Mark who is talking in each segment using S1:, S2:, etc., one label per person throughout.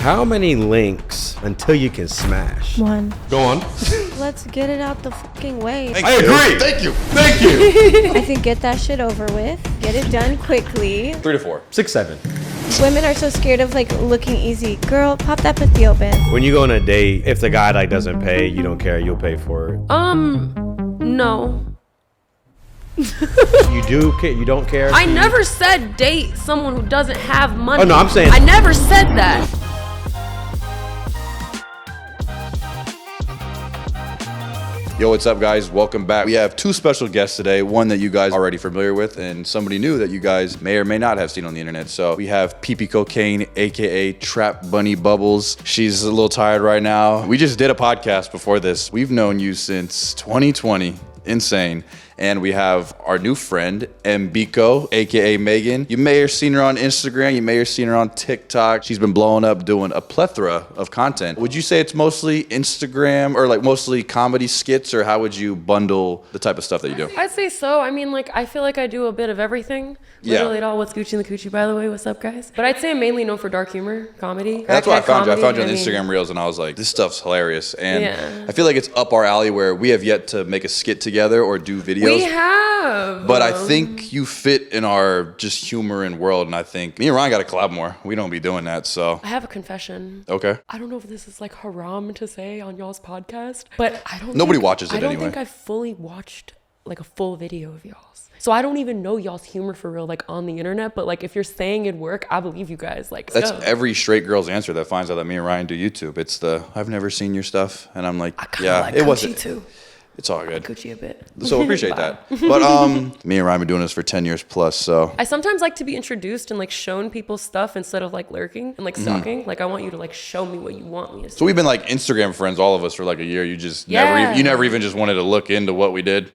S1: How many links until you can smash?
S2: 1.
S1: Go on.
S2: Let's get it out the fucking way.
S1: I agree.
S3: Thank you.
S2: I think get that shit over with. Get it done quickly.
S3: 3 to 4.
S1: 6, 7.
S2: Women are so scared of like looking easy. Girl, pop that pussy open.
S1: When you go on a date, if the guy like doesn't pay, you don't care, you'll pay for it.
S4: No.
S1: You do care? You don't care?
S4: I never said date someone who doesn't have money.
S1: Oh, no, I'm saying-
S4: I never said that.
S3: Yo, what's up, guys? Welcome back. We have 2 special guests today. One that you guys are already familiar with, and somebody new that you guys may or may not have seen on the internet. So we have PP Cocaine, aka Trap Bunny Bubbles. She's a little tired right now. We just did a podcast before this. We've known you since 2020. Insane. And we have our new friend, Mbiko, aka Megan. You may have seen her on Instagram. You may have seen her on TikTok. She's been blowing up doing a plethora of content. Would you say it's mostly Instagram or like mostly comedy skits, or how would you bundle the type of stuff that you do?
S4: I'd say so. I mean, like, I feel like I do a bit of everything.
S3: Yeah.
S4: Literally it all. What's Gucci and the Coochie, by the way? What's up, guys? But I'd say I'm mainly known for dark humor, comedy.
S3: That's what I found you. I
S4: Comedy,
S3: found you on
S4: I mean,
S3: Instagram Reels, and I was like, this stuff's hilarious. And
S4: Yeah.
S3: I feel like it's up our alley where we have yet to make a skit together or do videos.
S4: We have.
S3: But I think you fit in our just humor and world, and I think me and Ryan got to collab more. We don't be doing that, so.
S4: I have a confession.
S3: Okay.
S4: I don't know if this is like haram to say on y'all's podcast, but I don't.
S3: Nobody
S4: think,
S3: watches it
S4: I don't
S3: anyway.
S4: think I fully watched like a full video of y'all's, so I don't even know y'all's humor for real, like on the internet. But like, if you're saying it'd work, I believe you guys. Like,
S3: That's
S4: yo.
S3: every straight girl's answer that finds out that me and Ryan do YouTube. It's the, I've never seen your stuff. And I'm like,
S4: I kinda
S3: yeah,
S4: like
S3: it
S4: Gucci
S3: wasn't.
S4: too.
S3: It's all good.
S4: Gucci a bit.
S3: So appreciate
S4: Bye.
S3: that. But me and Ryan been doing this for 10 years plus, so.
S4: I sometimes like to be introduced and like shown people stuff instead of like lurking and like stalking. Like, I want you to like show me what you want me to see.
S3: So we've been like Instagram friends, all of us, for like a year. You just
S4: Yeah.
S3: you never even just wanted to look into what we did.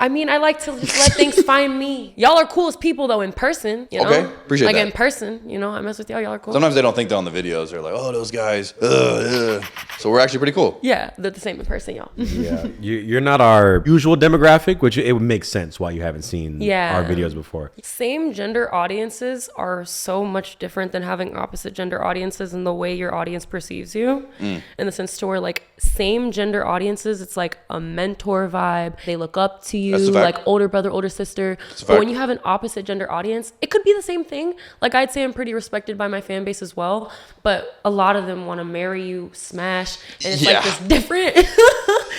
S4: I mean, I like to just let things find me. Y'all are cool as people though in person, you know?
S3: Okay, appreciate
S4: like
S3: that.
S4: in person, you know, I mess with y'all are cool.
S3: Sometimes they don't think that on the videos. They're like, oh, those guys. Ugh. So we're actually pretty cool.
S4: Yeah, they're the same in person, y'all.
S1: Yeah, you're not our usual demographic, which it would make sense why you haven't seen
S4: Yeah.
S1: our videos before.
S4: Same gender audiences are so much different than having opposite gender audiences in the way your audience perceives you. In the sense to where like same gender audiences, it's like a mentor vibe. They look up to you,
S3: That's a fact.
S4: like older brother, older sister.
S3: a
S4: But
S3: fact.
S4: when you have an opposite gender audience, it could be the same thing. Like, I'd say I'm pretty respected by my fan base as well, but a lot of them want to marry you, smash, and it's
S3: Yeah.
S4: like this different.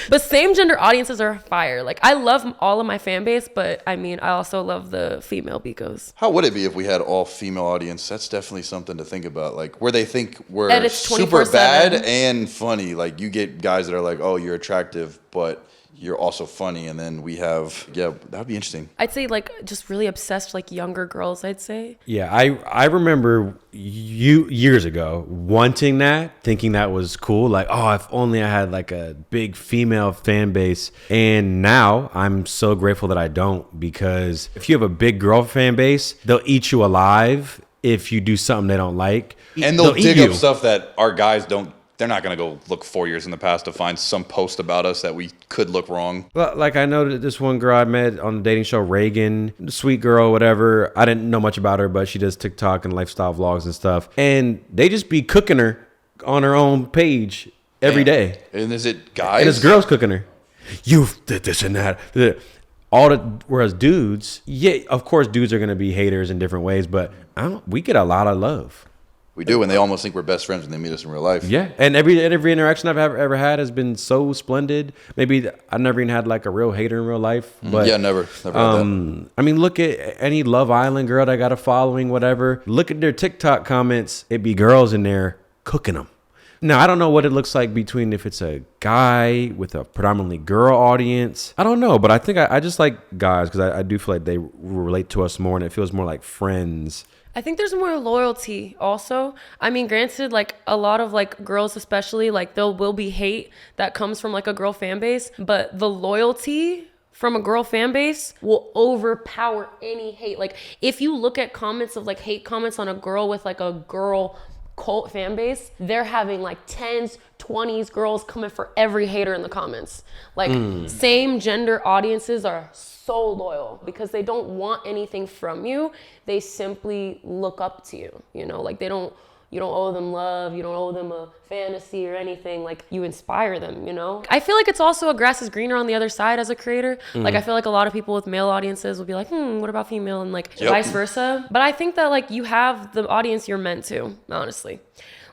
S4: But same gender audiences are fire. Like, I love all of my fan base, but I mean, I also love the female Bicos.
S3: How would it be if we had all female audience? That's definitely something to think about. Like, where they think we're
S4: And it's
S3: super
S4: 24/7.
S3: bad and funny. Like, you get guys that are like, oh, you're attractive, but you're also funny. And then we have, yeah, that'd be interesting.
S4: I'd say like just really obsessed like younger girls, I'd say.
S1: Yeah, I remember you years ago wanting that, thinking that was cool. Like, oh, if only I had like a big female fan base. And now I'm so grateful that I don't, because if you have a big girl fan base, they'll eat you alive if you do something they don't like.
S3: And they'll dig
S1: eat
S3: up
S1: you.
S3: stuff that our guys don't. They're not going to go look 4 years in the past to find some post about us that we could look wrong.
S1: Well, like, I know that this one girl I met on the dating show, Reagan, sweet girl, whatever. I didn't know much about her, but she does TikTok and lifestyle vlogs and stuff. And they just be cooking her on her own page every day.
S3: And is it guys?
S1: And it's girls cooking her. You did this and that. Whereas dudes, yeah, of course, dudes are going to be haters in different ways, but we get a lot of love.
S3: We do, and they almost think we're best friends when they meet us in real life.
S1: Yeah, and every interaction I've ever had has been so splendid. Maybe I never even had like a real hater in real life. But
S3: Yeah, never had that.
S1: I mean, look at any Love Island girl that got a following, whatever. Look at their TikTok comments. It'd be girls in there cooking them. Now, I don't know what it looks like between if it's a guy with a predominantly girl audience. I don't know, but I think I just like guys because I do feel like they relate to us more and it feels more like friends.
S4: I think there's more loyalty also. I mean, granted, like a lot of like girls especially, like there will be hate that comes from like a girl fan base, but the loyalty from a girl fan base will overpower any hate. Like if you look at comments of like hate comments on a girl with like a girl cult fan base, they're having like 10s, 20s girls coming for every hater in the comments. Like same gender audiences are so loyal because they don't want anything from you. They simply look up to you, you know, like they don't, You don't owe them love. You don't owe them a fantasy or anything. Like, you inspire them, you know? I feel like it's also a grass is greener on the other side as a creator. Like, I feel like a lot of people with male audiences will be like, what about female? And like vice versa. But I think that like you have the audience you're meant to, honestly.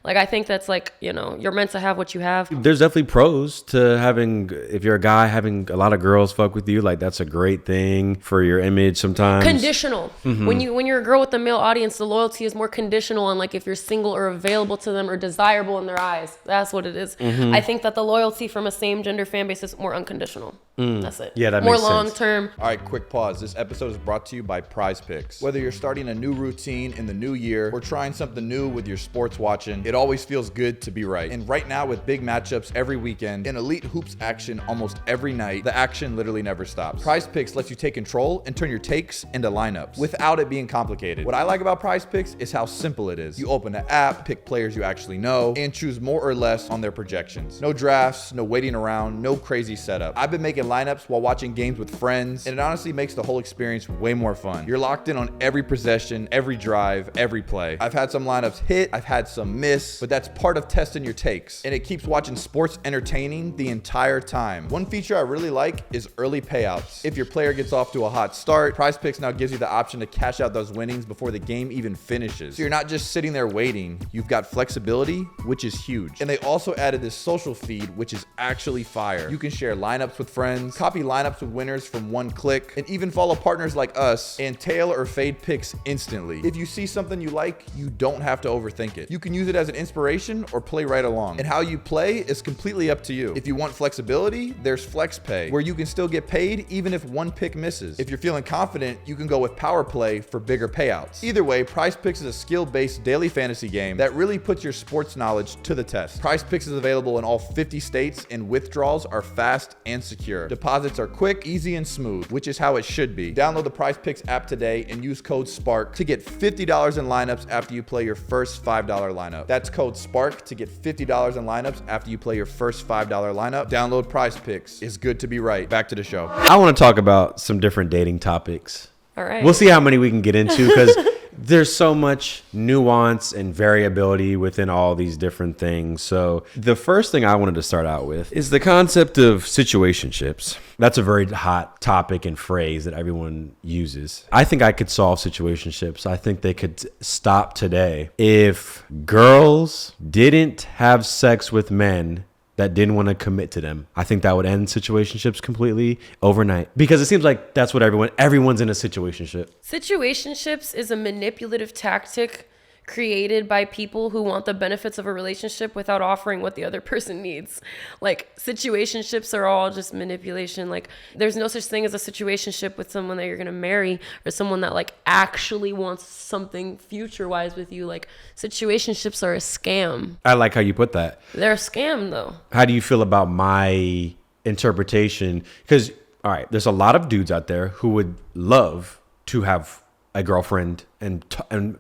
S4: Like, I think that's like, you know, you're meant to have what you have.
S1: There's definitely pros to having, if you're a guy, having a lot of girls fuck with you. Like, that's a great thing for your image sometimes.
S4: Conditional. When you're a girl with a male audience, the loyalty is more conditional on like if you're single or available to them or desirable in their eyes. That's what it is. I think that the loyalty from a same gender fan base is more unconditional. That's it.
S1: Yeah, that
S4: more
S1: makes sense.
S4: long term.
S3: All right, quick pause. This episode is brought to you by Prize Picks. Whether you're starting a new routine in the new year or trying something new with your sports watching, it always feels good to be right. And right now, with big matchups every weekend and elite hoops action almost every night, the action literally never stops. Prize Picks lets you take control and turn your takes into lineups without it being complicated. What I like about Prize Picks is how simple it is. You open the app, pick players you actually know, and choose more or less on their projections. No drafts, no waiting around, no crazy setup. I've been making lineups while watching games with friends, and it honestly makes the whole experience way more fun. You're locked in on every possession, every drive, every play. I've had some lineups hit, I've had some miss, but that's part of testing your takes, and it keeps watching sports entertaining the entire time. One feature I really like is early payouts. If your player gets off to a hot start, Prize Picks now gives you the option to cash out those winnings before the game even finishes. So you're not just sitting there waiting, you've got flexibility, which is huge. And they also added this social feed, which is actually fire. You can share lineups with friends, copy lineups with winners from one click, and even follow partners like us and tail or fade picks instantly. If you see something you like, you don't have to overthink it. You can use it as an inspiration or play right along. And how you play is completely up to you. If you want flexibility, there's Flex Pay, where you can still get paid even if one pick misses. If you're feeling confident, you can go with Power Play for bigger payouts. Either way, Prize Picks is a skill-based daily fantasy game that really puts your sports knowledge to the test. Prize Picks is available in all 50 states, and withdrawals are fast and secure. Deposits are quick, easy, and smooth, which is how it should be. Download the Prize Picks app today and use code SPARK to get $50 in lineups after you play your first $5 lineup. That's code SPARK to get $50 in lineups after you play your first $5 lineup. Download Prize Picks. It's good to be right. Back to the show.
S1: I want to talk about some different dating topics.
S4: All right.
S1: We'll see how many we can get into because there's so much nuance and variability within all these different things. So the first thing I wanted to start out with is the concept of situationships. That's a very hot topic and phrase that everyone uses. I think I could solve situationships. I think they could stop today if girls didn't have sex with men that didn't want to commit to them. I think that would end situationships completely overnight because it seems like that's what everyone's in a situationship.
S4: Situationships is a manipulative tactic created by people who want the benefits of a relationship without offering what the other person needs. Like, situationships are all just manipulation. Like, there's no such thing as a situationship with someone that you're gonna marry or someone that like actually wants something future-wise with you. Like, situationships are a scam.
S1: I like how you put that.
S4: They're a scam though.
S1: How do you feel about my interpretation? Because, all right, there's a lot of dudes out there who would love to have a girlfriend and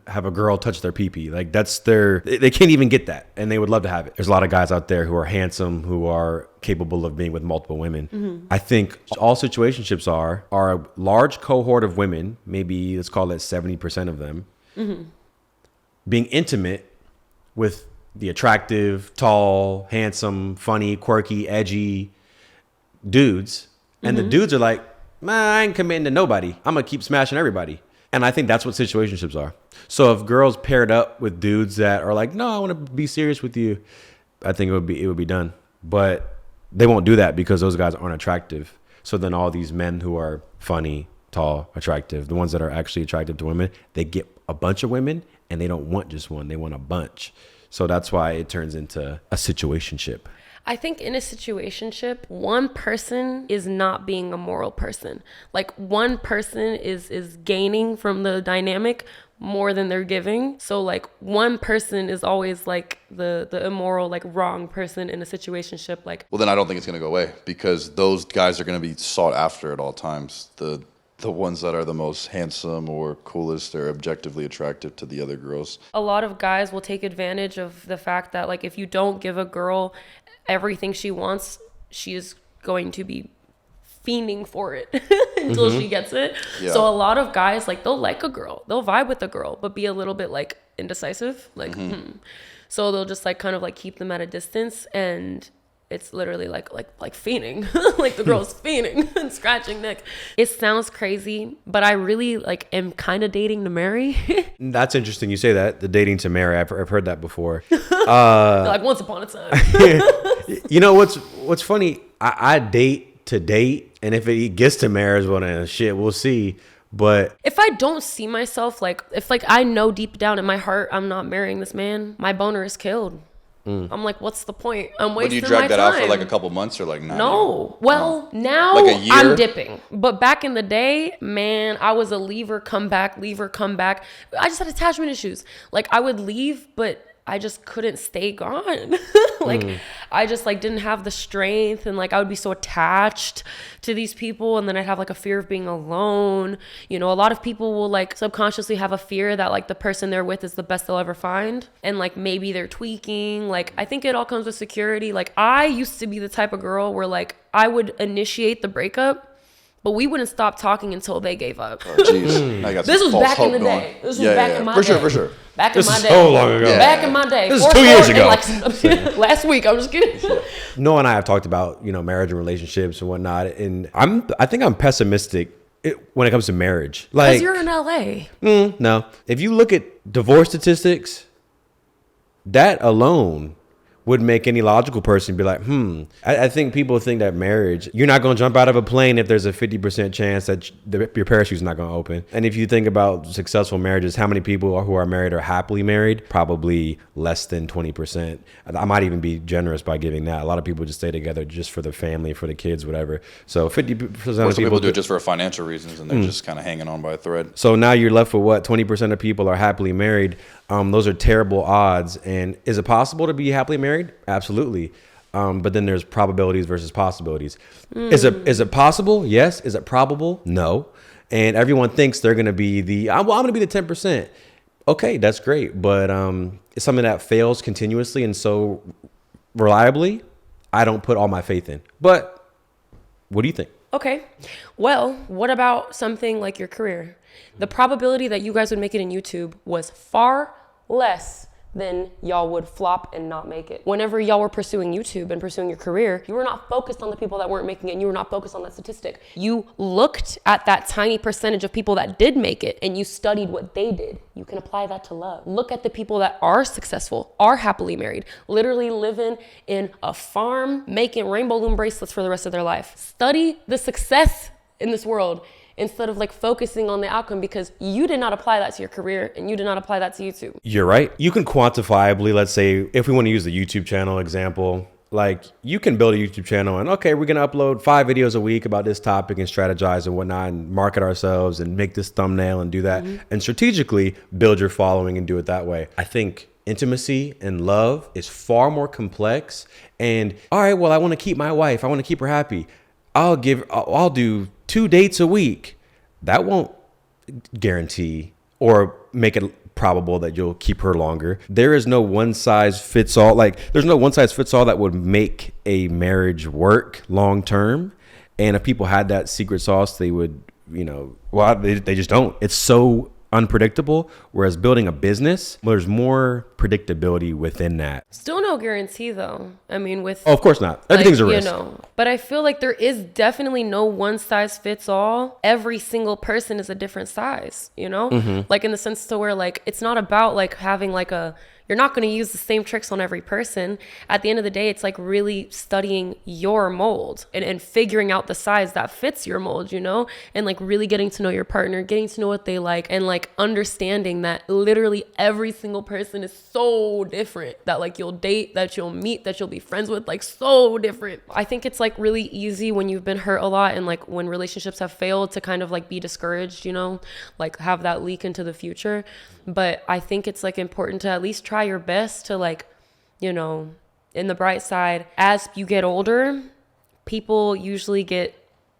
S1: have a girl touch their pee-pee. Like, that's they can't even get that, and they would love to have it. There's a lot of guys out there who are handsome, who are capable of being with multiple women. I think all situationships are a large cohort of women, maybe let's call it 70% of them, being intimate with the attractive, tall, handsome, funny, quirky, edgy dudes. And the dudes are like, man, I ain't committing to nobody. I'm going to keep smashing everybody. And I think that's what situationships are. So if girls paired up with dudes that are like, no, I want to be serious with you, I think it would be done. But they won't do that because those guys aren't attractive. So then all these men who are funny, tall, attractive, the ones that are actually attractive to women, they get a bunch of women and they don't want just one, they want a bunch. So that's why it turns into a situationship.
S4: I think in a situationship, one person is not being a moral person. Like, one person is gaining from the dynamic more than they're giving. So like, one person is always like the immoral, like wrong person in a situationship. Like,
S3: Well, then I don't think it's going to go away because those guys are going to be sought after at all times. The ones that are the most handsome or coolest, they're objectively attractive to the other girls.
S4: a lot of guys will take advantage of the fact that like, if you don't give a girl everything she wants, she is going to be fiending for it until she gets it.
S3: Yeah.
S4: So a lot of guys, like, they'll like a girl, they'll vibe with a girl, but be a little bit like indecisive, like so they'll just like kind of like keep them at a distance, and it's literally like fiending. Like the girl's fiending and scratching neck. It sounds crazy, but I really like am kind of dating to marry.
S1: That's interesting you say that, the dating to marry. I've heard that before.
S4: Like once upon a time.
S1: You know what's funny, I date to date, and if it gets to marriage, well, shit, we'll see. But
S4: if I don't see myself, like if like I know deep down in my heart I'm not marrying this man, my boner is killed. I'm like, what's the point? I'm wasting my time.
S3: Would you drag that out for like a couple months or like not?
S4: No. Well, now
S3: like a year?
S4: I'm dipping. But back in the day, man, I was a leave or come back. I just had attachment issues. Like I would leave, but I just couldn't stay gone. I just like didn't have the strength, and like I would be so attached to these people, and then I'd have like a fear of being alone. You know, a lot of people will like subconsciously have a fear that like the person they're with is the best they'll ever find, and like maybe they're tweaking. Like I think it all comes with security. Like I used to be the type of girl where like I would initiate the breakup, but we wouldn't stop talking until they gave up.
S3: Oh, jeez. I got some
S4: This was
S3: false
S4: back in
S3: hope
S4: the
S3: going.
S4: day. This was back in my day.
S3: For sure.
S4: Back
S1: this
S4: in my
S1: is
S4: day.
S1: so long ago.
S3: Yeah.
S4: Back in my day.
S1: This is 2 years ago.
S4: Like, last week. I'm just kidding.
S1: Noah and I have talked about, marriage and relationships and whatnot, and I think I'm pessimistic when it comes to marriage. Like,
S4: Because you're in LA.
S1: no, if you look at divorce statistics, that alone would make any logical person be like, I think people think that marriage, you're not going to jump out of a plane if there's a 50% chance that your parachute's not going to open. And if you think about successful marriages, how many people who are married are happily married? Probably less than 20%. I might even be generous by giving that. A lot of people just stay together just for the family, for the kids, whatever. So 50% of
S3: people do it just for financial reasons, and they're just kind of hanging on by a thread.
S1: So now you're left with what? 20% of people are happily married. Those are terrible odds. And is it possible to be happily married? Absolutely. But then there's probabilities versus possibilities. Is it possible? Yes. Is it probable? No. And everyone thinks they're going to be I'm going to be the 10%. Okay, that's great. But it's something that fails continuously and so reliably, I don't put all my faith in. But what do you think?
S4: Okay. Well, what about something like your career? The probability that you guys would make it in YouTube was far less than y'all would flop and not make it. Whenever y'all were pursuing YouTube and pursuing your career, you were not focused on the people that weren't making it, and you were not focused on that statistic. You looked at that tiny percentage of people that did make it, and you studied what they did. You can apply that to love. Look at the people that are successful, are happily married, literally living in a farm, making rainbow loom bracelets for the rest of their life. Study the success in this world instead of like focusing on the outcome, because you did not apply that to your career and you did not apply that to YouTube.
S1: You're right. You can quantifiably, let's say, if we want to use the YouTube channel example, like you can build a YouTube channel and okay, we're going to upload 5 videos a week about this topic and strategize and whatnot and market ourselves and make this thumbnail and do that and strategically build your following and do it that way. I think intimacy and love is far more complex. And all right, well, I want to keep my wife. I want to keep her happy. I'll do 2 dates a week. That won't guarantee or make it probable that you'll keep her longer. There is no one size fits all. Like there's no one size fits all that would make a marriage work long term. And if people had that secret sauce, they would, they just don't. It's so unpredictable. Whereas building a business, there's more predictability within that.
S4: Still no guarantee though. I mean,
S1: of course not. Everything's a risk.
S4: But I feel like there is definitely no one size fits all. Every single person is a different size, like in the sense to where like, it's not about like having like you're not going to use the same tricks on every person. At the end of the day, it's like really studying your mold and figuring out the size that fits your mold, and like really getting to know your partner, getting to know what they like, and like understanding that literally every single person is so different, that like you'll date, that you'll meet, that you'll be friends with, like so different. I think it's like really easy when you've been hurt a lot and like when relationships have failed to kind of like be discouraged, like have that leak into the future. But I think it's like important to at least try your best to like, in the bright side, as you get older, people usually get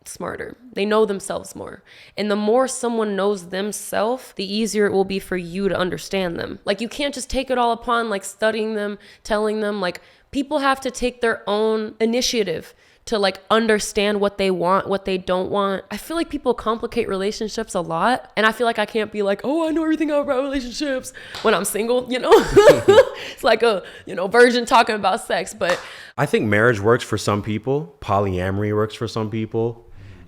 S4: smarter. They know themselves more. And the more someone knows themselves, the easier it will be for you to understand them. Like you can't just take it all upon like studying them, telling them. Like people have to take their own initiative to like understand what they want, what they don't want. I feel like people complicate relationships a lot. And I feel like I can't be like, oh, I know everything about relationships when I'm single, you know? It's like a, you know, virgin talking about sex. But
S1: I think marriage works for some people. Polyamory works for some people.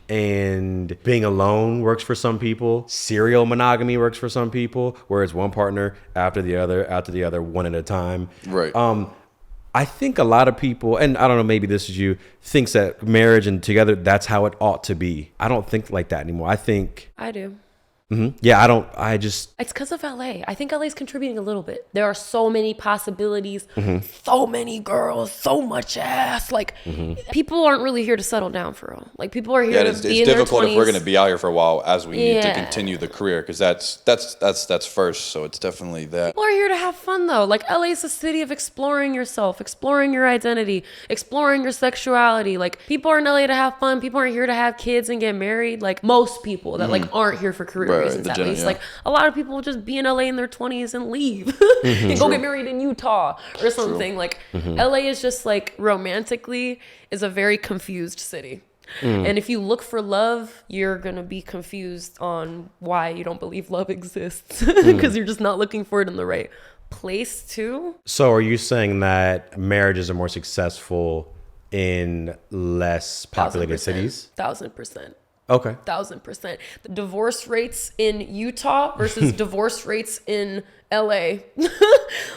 S1: And being alone works for some people. Serial monogamy works for some people, where it's one partner after the other, one at a time.
S3: Right.
S1: I think a lot of people, and I don't know, maybe this is you, thinks that marriage and together, that's how it ought to be. I don't think like that anymore. I think,
S4: I do.
S1: yeah,
S4: It's because of LA. I think LA is contributing a little bit. There are so many possibilities, so many girls, so much ass. Like, people aren't really here to settle down for real. Like, people are here to
S3: it's
S4: be in their 20s.
S3: difficult if we're going to be out here for a while as we need to continue the career, because that's first. So it's definitely that.
S4: People are here to have fun though. Like, LA is a city of exploring yourself, exploring your identity, exploring your sexuality. Like, people are in LA to have fun. People aren't here to have kids and get married. Like, most people that like aren't here for career reasons, at least. Like, a lot of people will just be in LA in their 20s and leave and go get married in Utah or something. Like, LA is just like, romantically, is a very confused city. And if you look for love, you're going to be confused on why you don't believe love exists, because you're just not looking for it in the right place too.
S1: So are you saying that marriages are more successful in less populated cities?
S4: 1,000%.
S1: Okay.
S4: 1,000%. The divorce rates in Utah versus divorce rates in LA.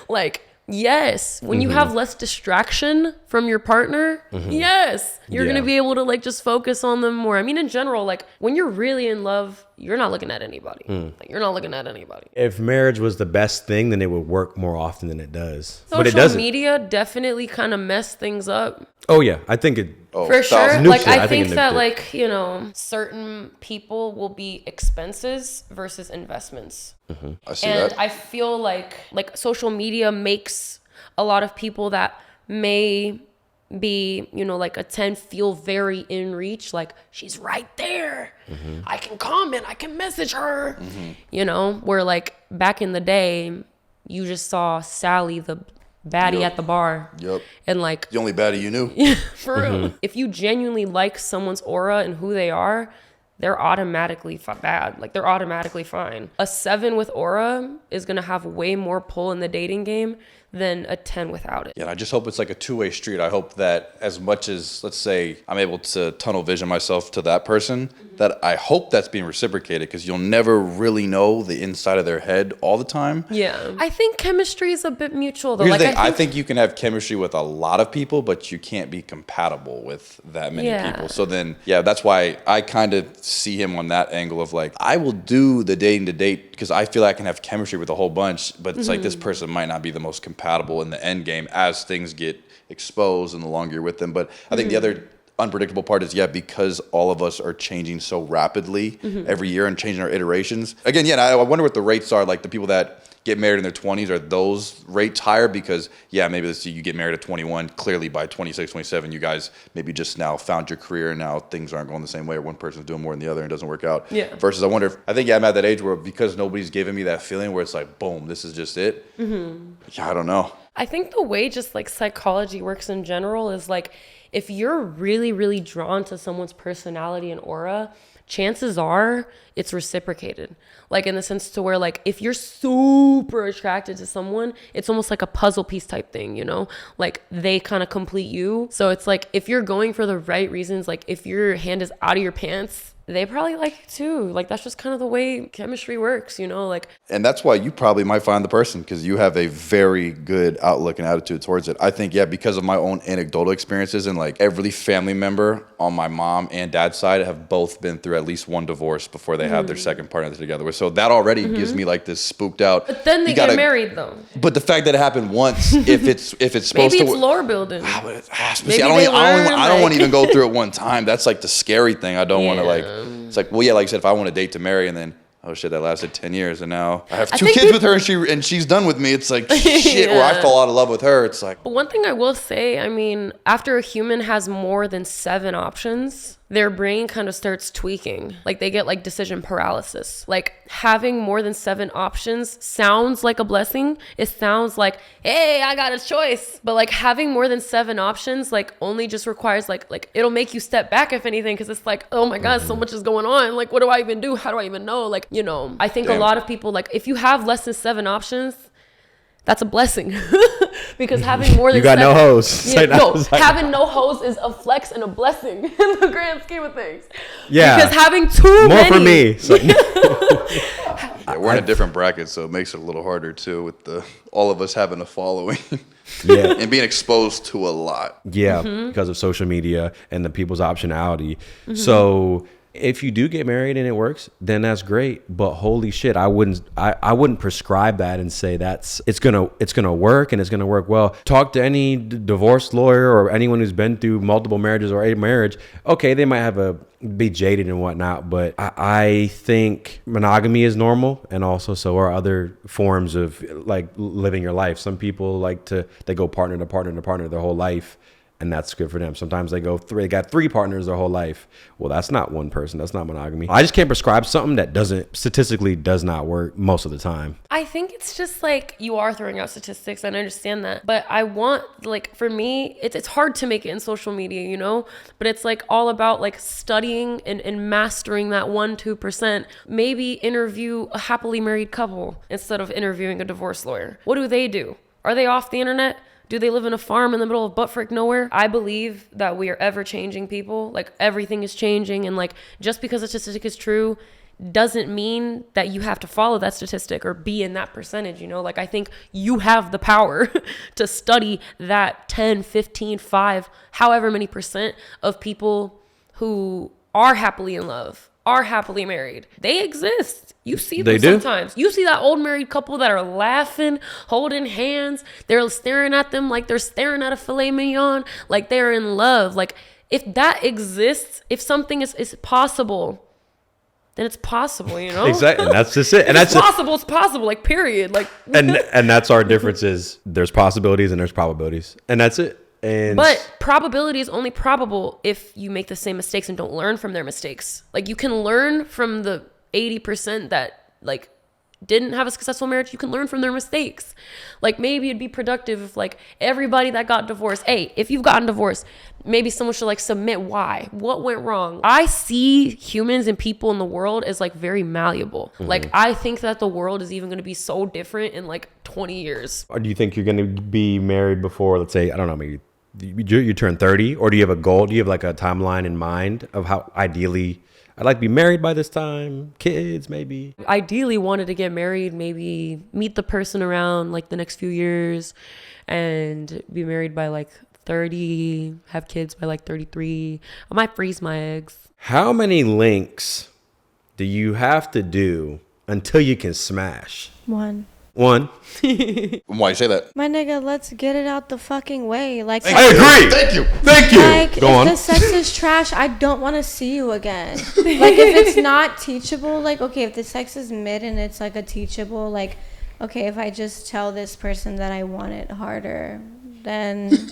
S4: Like, yes, when you have less distraction from your partner, yes, you're going to be able to like just focus on them more. I mean, in general, like when you're really in love, you're not looking at anybody. Like, you're not looking at anybody.
S1: If marriage was the best thing, then it would work more often than it does.
S4: But it doesn't. Social media definitely kind of messed things up.
S1: Oh yeah, I think it.
S4: For sure. Like, I think that
S1: it.
S4: like, you know, certain people will be expenses versus investments.
S3: I see
S4: and
S3: that.
S4: I feel like social media makes a lot of people that may be, you know, like a 10 feel very in reach. Like, she's right there. I can comment, I can message her, you know, where like back in the day, you just saw Sally, the baddie at the bar. And like,
S3: the only baddie you knew.
S4: For real. If you genuinely like someone's aura and who they are, they're automatically bad. Like, they're automatically fine. A 7 with aura is going to have way more pull in the dating game than a 10 without it.
S3: Yeah, and I just hope it's like a two-way street. I hope that as much as, let's say, I'm able to tunnel vision myself to that person, that I hope that's being reciprocated, because you'll never really know the inside of their head all the time.
S4: Yeah. I think chemistry is a bit mutual, though.
S3: Here's the thing. I think you can have chemistry with a lot of people, but you can't be compatible with that many people. So then, yeah, that's why I kind of see him on that angle of like, I will do the dating to date because I feel like I can have chemistry with a whole bunch, but it's like this person might not be the most compatible in the end game as things get exposed and the longer you're with them. But I think the other unpredictable part is, because all of us are changing so rapidly every year and changing our iterations. Again, I wonder what the rates are. Like, the people that get married in their 20s, are those rates higher? Because maybe let's see, you get married at 21, clearly by 26, 27, you guys maybe just now found your career and now things aren't going the same way, or one person's doing more than the other and it doesn't work out. Versus I wonder if, I think I'm at that age where, because nobody's giving me that feeling where it's like, boom, this is just it. I don't know.
S4: I think the way just like psychology works in general is like, if you're really, really drawn to someone's personality and aura, chances are it's reciprocated. Like, in the sense to where, like, if you're super attracted to someone, it's almost like a puzzle piece type thing, you know? Like, they kind of complete you. So it's like, if you're going for the right reasons, like, if your hand is out of your pants, they probably like you too. Like, that's just kind of the way chemistry works, you know? Like,
S3: and that's why you probably might find the person, because you have a very good outlook and attitude towards it. I think, because of my own anecdotal experiences, and like every family member on my mom and dad's side have both been through at least one divorce before they have their second partner together with. So that already gives me like this spooked out.
S4: But then they get married though.
S3: But the fact that it happened once, if it's supposed
S4: maybe
S3: to,
S4: it's lore building.
S3: But it has to. See, I don't want to even go through it one time. That's like the scary thing. I don't want to like. It's like, like I said, if I want to date to marry, and then, oh shit, that lasted 10 years, and now I have two kids with her, and she's done with me. It's like, shit, or I fall out of love with her. It's like.
S4: But one thing I will say, I mean, after a human has more than 7 options, their brain kind of starts tweaking. Like they get like decision paralysis. Like having more than 7 options sounds like a blessing. It sounds like, hey, I got a choice. But like having more than 7 options like only just requires like it'll make you step back if anything, because it's like, oh my God, so much is going on. Like what do I even do? How do I even know? Like, you know, I think a lot of people, like if you have less than 7 options, that's a blessing. Because having more than
S1: you got
S4: 7,
S1: no hoes.
S4: Yeah, no, having no hoes is a flex and a blessing in the grand scheme of things.
S1: Yeah.
S4: Because having too
S1: more
S4: many.
S1: for me. It's like,
S3: Yeah, we're in a different bracket, so it makes it a little harder too with all of us having a following.
S1: yeah.
S3: And being exposed to a lot.
S1: Yeah, because of social media and the people's optionality. So if you do get married and it works, then that's great. But holy shit, I wouldn't prescribe that and say it's gonna work and it's gonna work well. Talk to any divorce lawyer or anyone who's been through multiple marriages or a marriage. Okay, they might be jaded and whatnot, but I think monogamy is normal, and also so are other forms of like living your life. Some people they go partner to partner to partner their whole life, and that's good for them. Sometimes they got 3 partners their whole life. Well, that's not one person. That's not monogamy. I just can't prescribe something that statistically does not work most of the time.
S4: I think it's just like you are throwing out statistics, and I understand that. But I want, like, for me, it's hard to make it in social media, you know? But it's like all about like studying and mastering that 1-2%. Maybe interview a happily married couple instead of interviewing a divorce lawyer. What do? Are they off the internet? Do they live in a farm in the middle of buttfrick nowhere? I believe that we are ever changing people. Like everything is changing. And like, just because a statistic is true doesn't mean that you have to follow that statistic or be in that percentage, you know? Like, I think you have the power to study that 10, 15, 5, however many percent of people who are happily in love, are happily married. They exist. You see them sometimes. You see that old married couple that are laughing, holding hands. They're staring at them like they're staring at a filet mignon, like they're in love. Like if that exists, if something is possible, then it's possible, you know?
S1: Exactly. And that's just it. And
S4: it's possible, like period. Like
S1: and that's our difference is there's possibilities and there's probabilities. And that's it.
S4: But probability is only probable if you make the same mistakes and don't learn from their mistakes. Like you can learn from the 80% that like didn't have a successful marriage. You can learn from their mistakes. Like maybe it'd be productive if like everybody that got divorced, hey, if you've gotten divorced, maybe someone should like submit why, what went wrong. I see humans and people in the world as like very malleable. Like I think that the world is even going to be so different in like 20 years.
S1: Or do you think you're going to be married before, let's say, I don't know, maybe you turn 30, or do you have a goal? Do you have like a timeline in mind of how ideally I'd like to be married by this time, kids maybe?
S4: Ideally wanted to get married, maybe meet the person around like the next few years and be married by like 30, have kids by like 33. I might freeze my eggs.
S1: How many links do you have to do until you can smash?
S2: One.
S3: Why you say that?
S2: My nigga, let's get it out the fucking way. Like,
S1: I agree. Thank you.
S2: Like,
S1: Go
S2: if
S1: on.
S2: the sex is trash, I don't want to see you again. Like, if it's not teachable, like, okay, if the sex is mid and it's like a teachable, like, okay, if I just tell this person that I want it harder, then,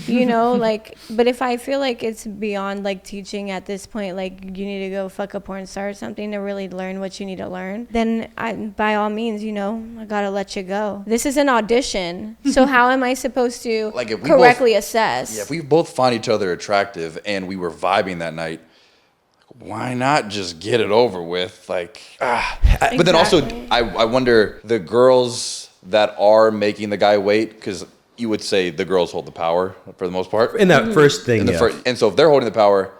S2: you know, like, but if I feel like it's beyond like teaching at this point, like you need to go fuck a porn star or something to really learn what you need to learn, then by all means, you know, I gotta let you go. This is an audition. So how am I supposed to
S3: Like if we
S2: correctly assess?
S3: Yeah, if we both find each other attractive and we were vibing that night, why not just get it over with? Like, But then also, I wonder the girls that are making the guy wait, because you would say the girls hold the power for the most part.
S1: In that first thing,
S3: And so if they're holding the power,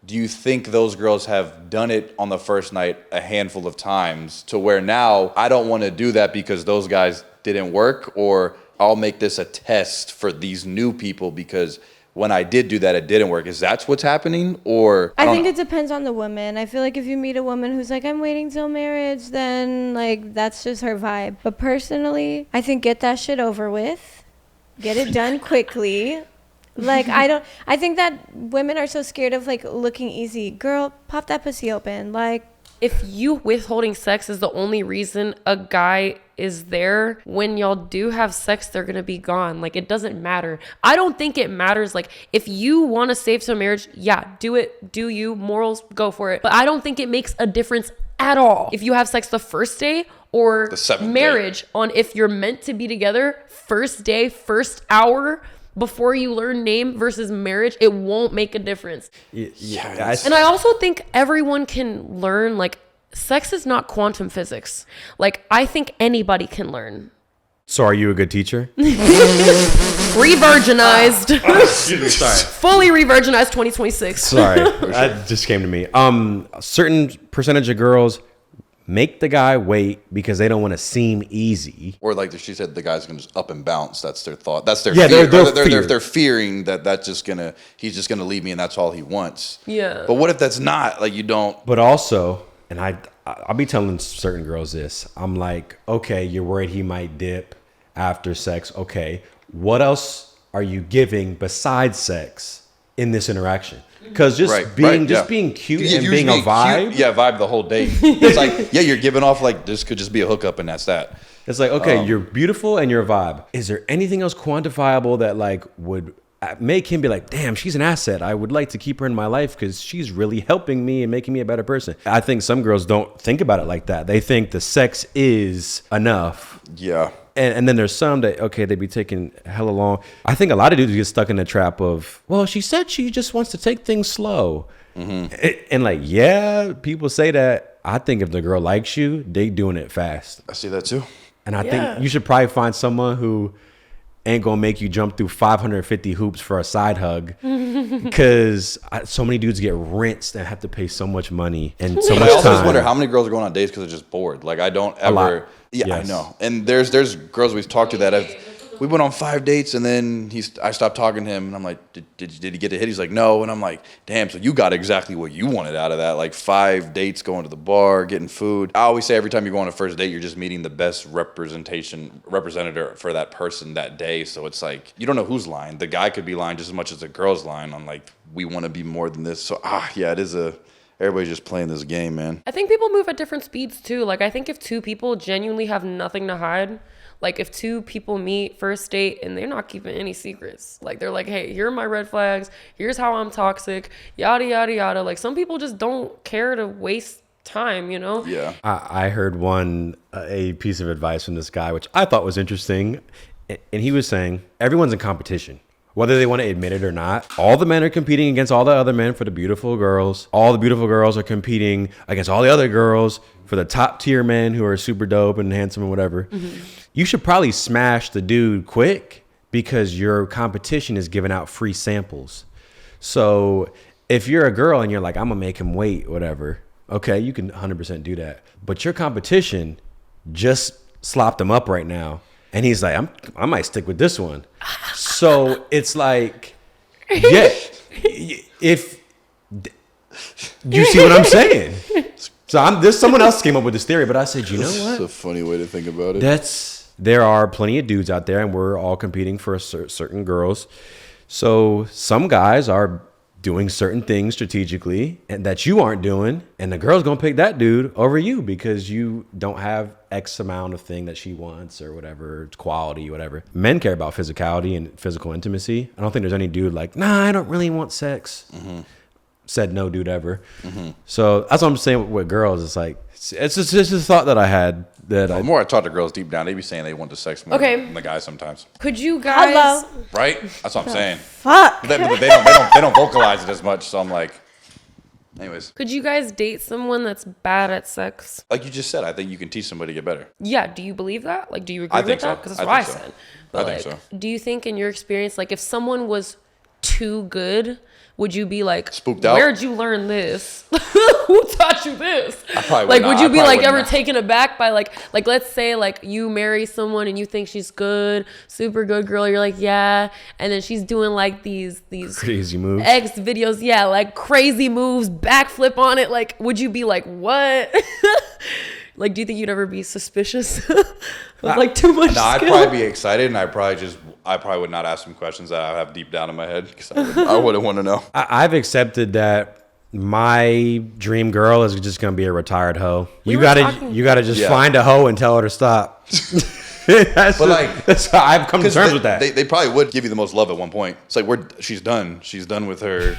S3: do you think those girls have done it on the first night a handful of times to where now I don't want to do that because those guys didn't work, or I'll make this a test for these new people because when I did do that, it didn't work? Is that what's happening? Or
S2: I think it depends on the woman. I feel like if you meet a woman who's like, I'm waiting till marriage, then like that's just her vibe. But personally, I think get that shit over with. Get it done quickly. Like, I think that women are so scared of like looking easy. Girl, pop that pussy open. Like,
S4: if you withholding sex is the only reason a guy is there, when y'all do have sex, they're gonna be gone. Like, it doesn't matter. I don't think it matters. Like, if you want to save some marriage, yeah, do it. Do you? Morals, go for it. But I don't think it makes a difference at all if you have sex the first day or
S3: The seventh
S4: marriage
S3: day.
S4: on if you're meant to be together first day, first hour before you learn name versus marriage. It won't make a difference.
S1: Yeah,
S4: And I also think everyone can learn, like, sex is not quantum physics. Like, I think anybody can learn.
S1: so are you a good teacher?
S4: Re-virginized.
S1: Sorry.
S4: Fully re-virginized 2026.
S1: Sorry, that just came to me. A certain percentage of girls make the guy wait because they don't want to seem easy.
S3: Or like she said, the guy's gonna just up and bounce. That's their thought. That's their
S1: Yeah,
S3: fear.
S1: they're
S3: They're fearing that he's just gonna leave me and that's all he wants.
S4: Yeah.
S3: But what if that's not, like, you don't?
S1: But also, and I'll be telling certain girls this. I'm like, okay, you're worried he might dip after sex. Okay, what else are you giving besides sex in this interaction? Because being cute and being a vibe.
S3: Cute, yeah, vibe the whole day. It's like, yeah, you're giving off like this could just be a hookup and that's that.
S1: It's like, okay, you're beautiful and you're a vibe. Is there anything else quantifiable that like would make him be like, damn, she's an asset. I would like to keep her in my life because she's really helping me and making me a better person. I think some girls don't think about it like that. They think the sex is enough.
S3: Yeah.
S1: And then there's some that, okay, they be taking hella long. I think a lot of dudes get stuck in the trap of, well, she said she just wants to take things slow. And like, yeah, people say that. I think if the girl likes you, they doing it fast.
S3: I see that too.
S1: And I think you should probably find someone who ain't gonna make you jump through 550 hoops for a side hug, because so many dudes get rinsed and have to pay so much money and so much
S3: I also
S1: time.
S3: just wonder how many girls are going on dates because they're just bored. Like, I don't ever.
S1: lot.
S3: Yeah,
S1: Yes.
S3: I know. And there's girls we've talked to that we went on 5 dates and then I stopped talking to him and I'm like, did he get a hit? He's like, no. And I'm like, damn, so you got exactly what you wanted out of that. Like 5 dates, going to the bar, getting food. I always say every time you go on a first date, you're just meeting the best representative for that person that day. So it's like, you don't know who's lying. The guy could be lying just as much as the girl's lying on like, we want to be more than this. So yeah, it is everybody's just playing this game, man.
S4: I think people move at different speeds too. Like, I think if two people genuinely have nothing to hide, like if two people meet first date and they're not keeping any secrets, like they're like, hey, here are my red flags, here's how I'm toxic, yada yada yada. Like, some people just don't care to waste time, you know?
S3: Yeah.
S1: I heard a piece of advice from this guy, which I thought was interesting. And he was saying, everyone's in competition, whether they want to admit it or not. All the men are competing against all the other men for the beautiful girls. All the beautiful girls are competing against all the other girls for the top tier men who are super dope and handsome and whatever. You should probably smash the dude quick because your competition is giving out free samples. So if you're a girl and you're like, I'm gonna make him wait, whatever, okay, you can 100% do that. But your competition just slopped him up right now. And he's like, I might stick with this one. So it's like, yeah, if you see what I'm saying. So someone else came up with this theory, but I said, you know what?
S3: That's a funny way to think about it.
S1: There are plenty of dudes out there, and we're all competing for certain girls. So some guys are doing certain things strategically and that you aren't doing, and the girl's gonna pick that dude over you because you don't have X amount of thing that she wants or whatever, quality, whatever. Men care about physicality and physical intimacy. I don't think there's any dude like, nah, I don't really want sex. Said no dude ever. So that's what I'm saying with girls. It's like, it's just a thought that I had.
S3: The more I talk to girls deep down, they be saying they want the sex more than the guys sometimes.
S4: Could you guys...
S2: Hello.
S3: Right? That's what I'm saying.
S2: Fuck.
S3: But they don't vocalize it as much. So I'm like, anyways.
S4: Could you guys date someone that's bad at sex?
S3: Like you just said, I think you can teach somebody to get better.
S4: Yeah, do you believe that? Like, do you agree
S3: I
S4: with
S3: think
S4: that?
S3: so.
S4: Because
S3: I
S4: that's what I
S3: think so.
S4: said. But
S3: I think
S4: like, do you think in your experience, like if someone was too good, would you be like,
S3: spooked out?
S4: Where'd you learn this? Who taught you this?
S3: I probably
S4: like,
S3: would
S4: would
S3: not.
S4: you
S3: I
S4: be
S3: probably
S4: like
S3: would
S4: ever
S3: not.
S4: taken aback by like let's say like you marry someone and you think she's good, super good girl, you're like, yeah, and then she's doing like these
S1: crazy moves.
S4: X videos, yeah, like crazy moves, backflip on it. Like, would you be like, what? Like, do you think you'd ever be suspicious of like too much
S3: No, I'd
S4: skill?
S3: probably be excited, and I probably would not ask some questions that I have deep down in my head because I wouldn't want to know.
S1: I've accepted that My dream girl is just gonna be a retired hoe.
S4: We
S1: You
S4: were
S1: gotta
S4: talking-
S1: just
S3: Yeah.
S1: find a hoe and tell her to stop. That's how I've come to terms with that.
S3: They probably would give you the most love at one point. It's like she's done. She's done with her.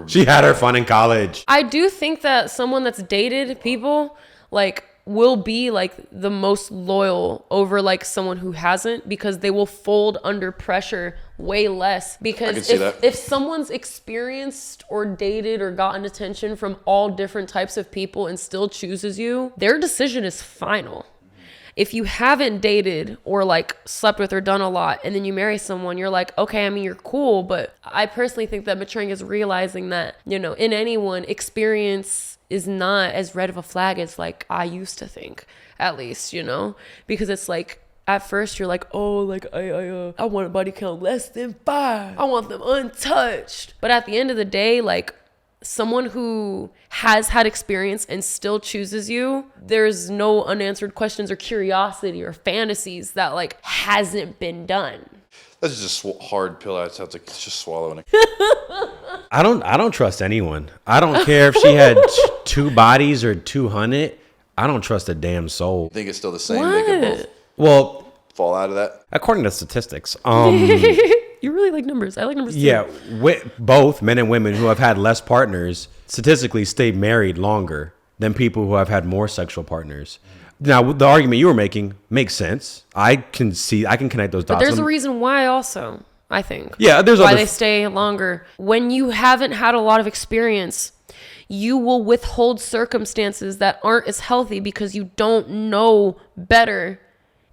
S1: She had her fun in college.
S4: I do think that someone that's dated people like will be like the most loyal over like someone who hasn't, because they will fold under pressure way less.
S3: I can
S4: Because
S3: see that.
S4: if someone's experienced or dated or gotten attention from all different types of people and still chooses you, their decision is final. If you haven't dated or like slept with or done a lot and then you marry someone, you're like, okay, I mean, you're cool. But I personally think that maturing is realizing that, you know, in anyone, experience is not as red of a flag as like I used to think, at least, you know, because it's like, at first you're like, oh, like I want a body count less than 5. I want them untouched. But at the end of the day, like, someone who has had experience and still chooses you, there's no unanswered questions or curiosity or fantasies that like hasn't been done.
S3: That's just a hard pill. That sounds like it's just swallowing it.
S1: I don't trust anyone. I don't care if she had 2 bodies or 200. I don't trust a damn soul.
S3: I think it's still the same. They can both
S1: Well,
S3: fall out of that.
S1: according to statistics,
S4: You really like numbers. I like numbers too.
S1: yeah, both men and women who have had less partners statistically stay married longer than people who have had more sexual partners. Now, the argument you were making makes sense. I can connect those dots.
S4: But there's a reason why also, I think.
S1: Yeah, there's
S4: why
S1: other
S4: they stay longer. When you haven't had a lot of experience, you will withhold circumstances that aren't as healthy because you don't know better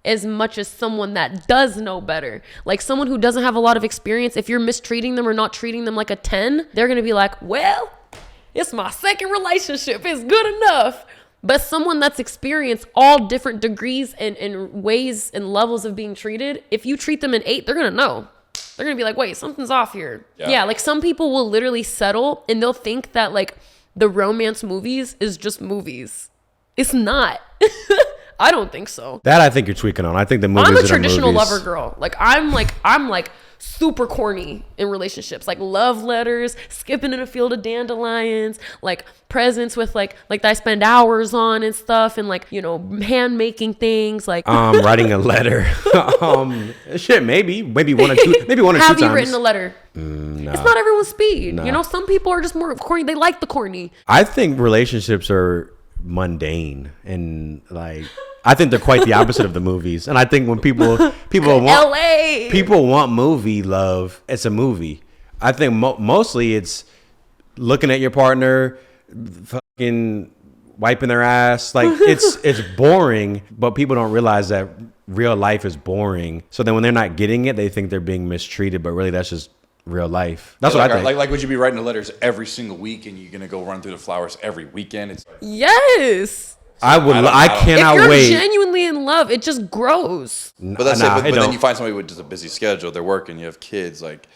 S4: as much as someone that does know better. Like someone who doesn't have a lot of experience, if you're mistreating them or not treating them like a 10, they're going to be like, well, it's my second relationship. It's good enough. But someone that's experienced all different degrees and ways and levels of being treated, if you treat them an 8, they're going to know. They're going to be like, wait, something's off here. Yeah, like some people will literally settle and they'll think that like the romance movies is just movies. It's not. I don't think so.
S1: That I think you're tweaking on. I think the movies.
S4: I'm a
S1: that are
S4: traditional
S1: movies-
S4: lover girl. I'm like super corny in relationships. Like love letters, skipping in a field of dandelions, like presents with like that I spend hours on and stuff, and like, you know, hand making things like
S1: writing a letter. Shit, maybe one or two times.
S4: Have you written a letter?
S1: No.
S4: It's not everyone's speed.
S1: Nah.
S4: You know, some people are just more corny. They like the corny.
S1: I think relationships are mundane, and like I think they're quite the opposite of the movies. And I think when people want
S4: LA.
S1: people want movie love, it's a movie. I think mostly it's looking at your partner, fucking wiping their ass. Like it's boring, but people don't realize that real life is boring. So then when they're not getting it, they think they're being mistreated, but really that's just real life. That's what I think.
S3: Like, would you be writing the letters every single week and you're gonna go run through the flowers every weekend? It's like,
S4: Yes.
S1: I
S4: If
S1: cannot
S4: you're
S1: wait.
S4: genuinely in love, it just grows.
S3: but that's
S1: Nah,
S3: it. But
S1: it
S3: then
S1: don't.
S3: you find somebody with just a busy schedule. They're working. You have kids. Like,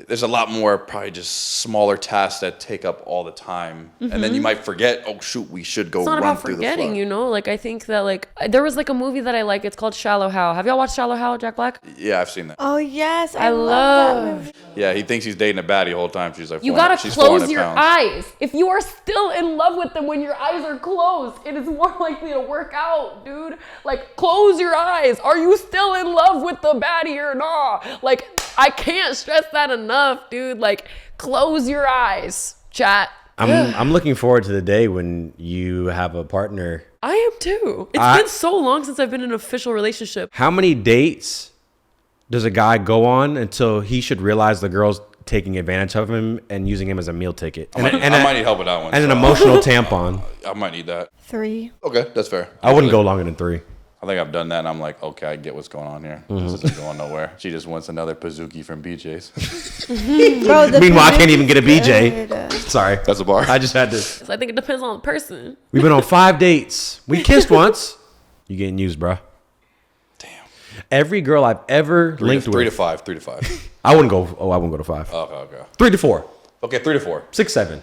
S3: there's a lot more probably just smaller tasks that take up all the time, and then you might forget. Oh shoot, we should go
S4: It's not
S3: run
S4: about
S3: through the
S4: forgetting,
S3: flowers.
S4: you know? Like, I think that, like, there was, like, a movie that I like. It's called Shallow Hal. Have y'all watched Shallow Hal, Jack Black?
S3: Yeah, I've seen that.
S2: Oh yes,
S4: I
S2: I love that
S4: love-
S2: movie.
S3: Yeah, he thinks he's dating a baddie the whole time. She's like,
S4: You
S3: 400
S4: gotta
S3: she's
S4: close
S3: 400
S4: your
S3: pounds.
S4: eyes. If you are still in love with them when your eyes are closed, it is more likely to work out, dude. Like, close your eyes. Are you still in love with the baddie or not? Like, I can't stress that enough, dude. Like, close your eyes, chat.
S1: I'm looking forward to the day when you have a partner.
S4: I am too. It's been so long since I've been in an official relationship.
S1: How many dates does a guy go on until he should realize the girl's taking advantage of him and using him as a meal ticket?
S3: I might need help with that one.
S1: And an
S3: so
S1: emotional tampon.
S3: I might need that.
S2: 3.
S3: Okay, that's fair.
S1: I wouldn't go longer than 3.
S3: I think I've done that, and I'm like, okay, I get what's going on here. This isn't going nowhere. She just wants another Pizookie from BJ's.
S2: Bro, the
S1: Meanwhile, I can't
S2: Pizookie
S1: even get a BJ.
S2: good.
S1: Sorry.
S3: That's a bar.
S1: I just had to.
S4: So I think it depends on the person.
S1: We've been on 5 dates. We kissed once. You getting used, bro.
S3: Damn.
S1: Every girl I've ever linked with.
S3: 3 to 5. 3 to 5.
S1: I wouldn't go. Oh, I wouldn't go to 5.
S3: Okay.
S1: 3 to 4.
S3: Okay, 3 to 4.
S1: 6, 7.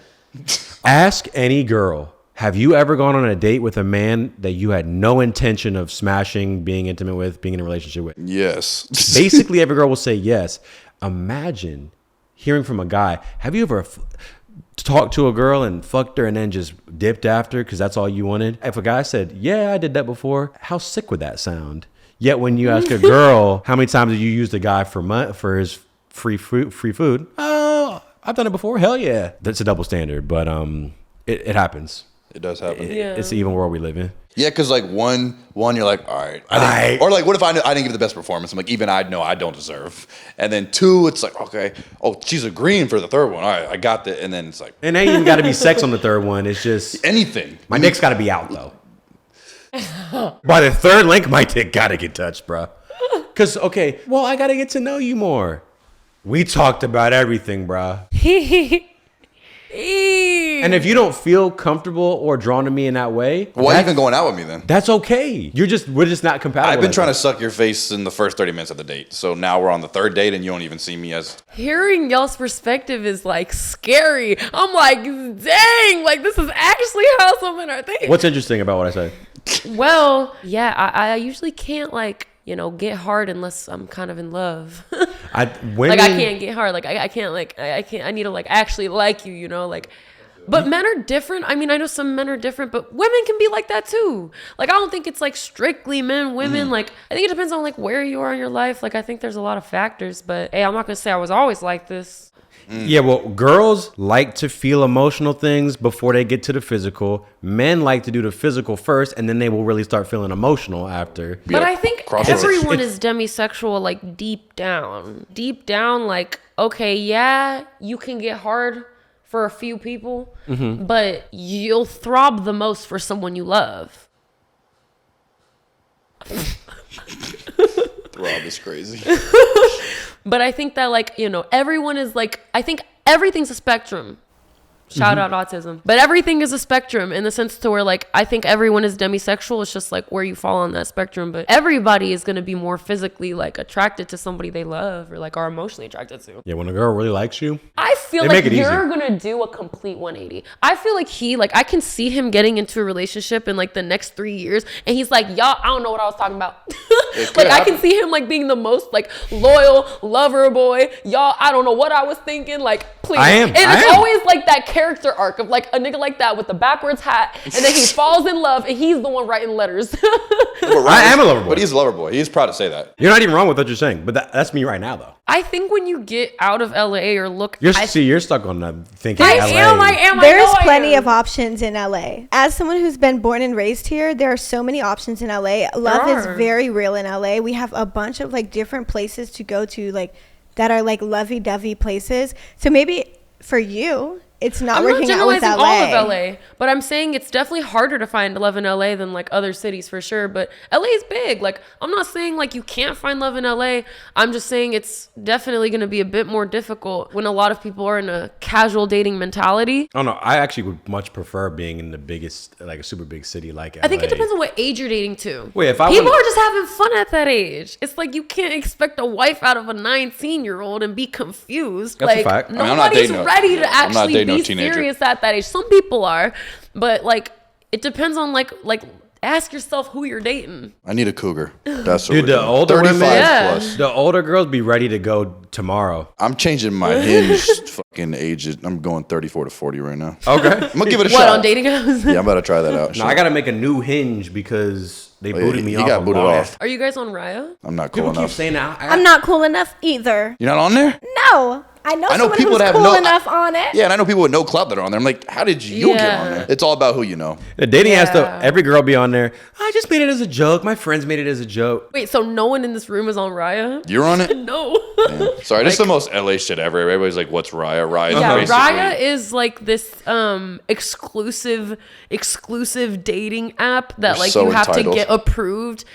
S1: Ask any girl. Have you ever gone on a date with a man that you had no intention of smashing, being intimate with, being in a relationship with?
S3: Yes.
S1: Basically, every girl will say yes. Imagine hearing from a guy. Have you ever talked to a girl and fucked her and then just dipped after because that's all you wanted? If a guy said, yeah, I did that before, how sick would that sound? Yet when you ask a girl, how many times have you used a guy for his free food? Oh, I've done it before. Hell yeah. That's a double standard, but it happens.
S3: It does happen.
S1: It's the even world we live in.
S3: Yeah, because like one, you're like, all right, or like, what if I didn't give the best performance? I'm like, even I know I don't deserve. And then two, it's like, okay, oh, she's agreeing for the third one. All right, I got that. And then it's like,
S1: and ain't even got to be sex on the third one. It's just
S3: anything.
S1: My dick's got to be out though. By the third link, my dick got to get touched, bro. Because okay, well, I got to get to know you more. We talked about everything, bro. And if you don't feel comfortable or drawn to me in that way,
S3: why even going out with me then?
S1: That's okay. We're just not compatible.
S3: I've been trying to suck your face in the first 30 minutes of the date. So now we're on the third date and you don't even see me as...
S4: Hearing y'all's perspective is like scary. I'm like, dang, like this is actually how some men are thinking.
S1: What's interesting about what I said?
S4: Well, yeah, I usually can't like, get hard unless I'm kind of in love.
S1: Women,
S4: like I can't get hard. Like I can't I need to like actually like you, like, but men are different. I mean, I know some men are different, but women can be like that too. Like, I don't think it's like strictly men, women. Like, I think it depends on like where you are in your life. Like, I think there's a lot of factors, but hey, I'm not going to say I was always like this.
S1: Yeah, well, girls like to feel emotional things before they get to the physical. Men like to do the physical first, and then they will really start feeling emotional after.
S4: But I think everyone is demisexual, like deep down. Deep down, like, okay, yeah, you can get hard for a few people, but you'll throb the most for someone you love.
S3: Throb is crazy.
S4: But I think that, like, everyone is like, I think everything's a spectrum. Shout out autism. But everything is a spectrum in the sense to where, like, I think everyone is demisexual. It's just like where you fall on that spectrum. But everybody is going to be more physically like attracted to somebody they love or like are emotionally attracted to.
S1: Yeah, when a girl really likes you,
S4: I feel like you're going to do a complete 180. I feel like I can see him getting into a relationship in like the next 3 years. And he's like, y'all, I don't know what I was talking about. Like, I can see him like being the most like loyal lover boy. Y'all, I don't know what I was thinking. Like, please. And it's always like that character arc of like a nigga like that with the backwards hat, and then he falls in love and he's the one writing letters.
S1: I am a lover boy.
S3: But he's a lover boy. He's proud to say that.
S1: You're not even wrong with what you're saying, but that's me right now though.
S4: I think when you get out of LA or look,
S1: you're stuck on the thinking
S2: I
S1: LA.
S2: There's plenty of options in LA. As someone who's been born and raised here, there are so many options in LA. Love is very real in LA. We have a bunch of like different places to go to, like that are like lovey-dovey places. So maybe for you, it's not working out with LA.
S4: I'm not generalizing all of LA, but I'm saying it's definitely harder to find love in LA than like other cities for sure. But LA is big. Like, I'm not saying like you can't find love in LA. I'm just saying it's definitely going to be a bit more difficult when a lot of people are in a casual dating mentality.
S1: Oh no, I actually would much prefer being in the biggest, like a super big city like LA.
S4: I think it depends on what age you're dating too.
S1: Wait,
S4: people are just having fun at that age. It's like you can't expect a wife out of a 19-year-old and be confused.
S1: That's
S4: like,
S1: a fact.
S4: Nobody's ready to actually be
S3: teenager.
S4: serious at that age. Some people are, but like it depends on like ask yourself who you're dating.
S3: I need a cougar. That's
S1: dude. The older
S3: 35
S1: women,
S3: plus.
S1: The older girls be ready to go tomorrow.
S3: I'm changing my hinge fucking ages. I'm going 34 to 40 right now.
S1: Okay,
S3: I'm gonna give it a
S4: what,
S3: shot.
S4: on dating apps?
S3: Yeah, I'm about to try that out.
S1: No, I gotta make a new hinge because they booted me off.
S3: You got booted off.
S4: Are you guys on Raya?
S3: I'm not cool
S1: People
S3: enough.
S1: keep saying that.
S2: I'm not cool enough either.
S3: You're not on there?
S2: No. I know someone
S3: people
S2: who's
S3: that have
S2: cool
S3: no,
S2: enough on it.
S3: Yeah, and I know people with no clout that are on there. I'm like, how did you get on there? It's all about who you know.
S1: The dating has to, every girl be on there. I just made it as a joke. My friends made it as a joke.
S4: Wait, so no one in this room is on Raya?
S3: You're on it?
S4: No.
S3: Damn. Sorry, this is the most LA shit ever. Everybody's like, what's Raya? Raya is
S4: Raya is like this exclusive dating app that like you have to get approved